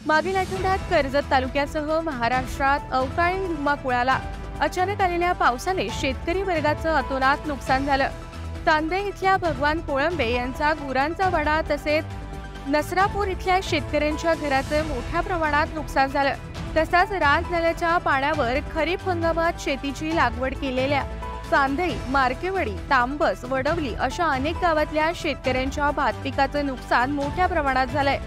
मागील आठवड्यात कर्जत तालुक्यासह महाराष्ट्रात अवकाळी धुमाकूळाला अचानक आलेल्या पावसाने शेतकरी वर्गाचं अतोनात नुकसान झालं। चांदे इथल्या भगवान कोळंबे यांचा गुरांचा वाडा तसेच नसरापूर इथल्या शेतकऱ्यांच्या घराचं मोठ्या प्रमाणात नुकसान झालं। तसाच राजनाल्याच्या पाण्यावर खरीप हंगामात शेतीची लागवड केलेल्या चांदई, मार्केवाडी, तांबस, वडवली अशा अनेक गावातल्या शेतकऱ्यांच्या भात पिकाचं नुकसान मोठ्या प्रमाणात झालंय।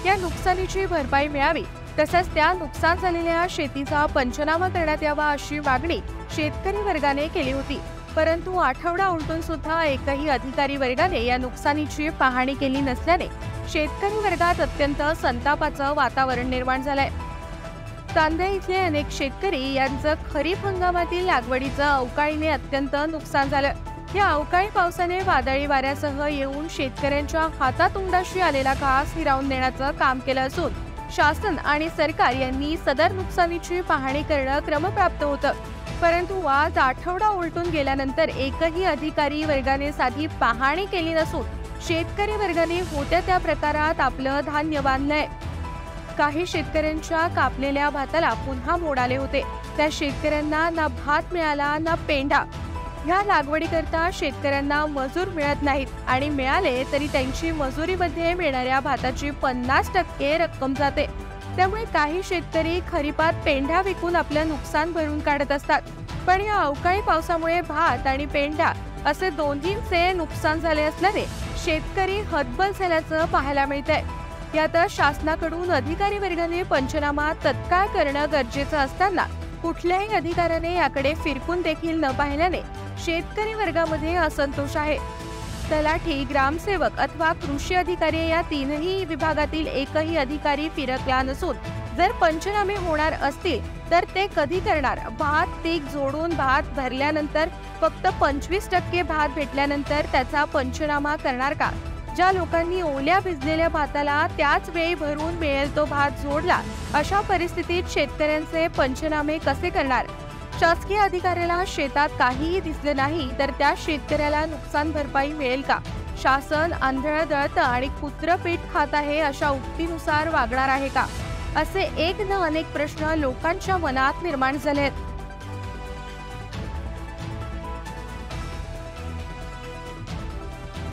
या नुकसानीची भरपाई मिळावी तसंच त्या नुकसान झालेल्या शेतीचा पंचनामा करण्यात यावा अशी मागणी शेतकरी वर्गाने केली होती। परंतु आठवडा उलटून सुद्धा एकही अधिकारी वर्गाने या नुकसानीची पाहणी केली नसल्याने शेतकरी वर्गात अत्यंत संतापाचं वातावरण निर्माण झालंय। चांदे इथले अनेक शेतकरी यांचं खरीप हंगामातील लागवडीचं अवकाळीने अत्यंत नुकसान झालं। या अवकाळी पावसाने वादळी वाऱ्यासह येऊन शेतकऱ्यांच्या हातातोंडाशी आलेला घास हिरावून देण्याचं काम केलं असून शासन आणि सरकार यांनी सदर नुकसानीची पाहणी करणं क्रमप्राप्त होतं। परंतु आज आठवडा उलटून गेल्यानंतर एकही अधिकारी वर्गाने साधी पाहणी केली नसून शेतकरी वर्गाने होत्या त्या प्रकारात आपलं धान्य बांधलंय। काही शेतकऱ्यांच्या कापलेल्या भाताला पुन्हा मोड आले होते। त्या शेतकऱ्यांना ना भात मिळाला ना पेंढा। ह्या लागवडीकरता शेतकऱ्यांना मजूर मिळत नाहीत आणि मिळाले तरी त्यांची मजुरीमध्ये मिळणाऱ्या भाताची 50% रक्कम जाते। त्यामुळे काही शेतकरी खरीपात पेंढा विकून आपलं नुकसान भरून काढत असतात। पण या अवकाळी पावसामुळे भात आणि पेंढा असे दोन्हींचे नुकसान झाले असल्याने शेतकरी हतबल झाल्याचं पाहायला मिळतंय। यात शासनाकडून अधिकारी वर्गाने पंचनामा तत्काळ करणं गरजेचं असताना कुठल्याही अधिकाऱ्याने याकडे फिरकून देखील न पाहिल्याने शेतकरी वर्गामध्ये असंतोष आहे। तलाठी, ग्रामसेवक अथवा कृषी अधिकारी या तीनही विभागातील एकही अधिकारी फिरकला नसून जर पंचनामे होणार असतील तर ते कधी करणार? भात पीक जोडून भात भरल्यानंतर फक्त 25% भात भेटल्यानंतर त्याचा पंचनामा करणार का? ज्या लोकांनी ओल्या भिजलेल्या भाताला त्याच वेळी भरून मिळेल तो भात जोडला अशा परिस्थितीत शेतकऱ्यांचे पंचनामे कसे करणार? शासकीय अधिकाऱ्याला शेतात काहीही दिसले नाही तर त्या शेतकऱ्याला नुकसान भरपाई मिळेल का? शासन आंधळ दळतं आणि कुत्रं पीठ खात आहे अशा उक्तीनुसार वागणार आहे का? असे एक न अनेक प्रश्न लोकांच्या मनात निर्माण झाले आहेत।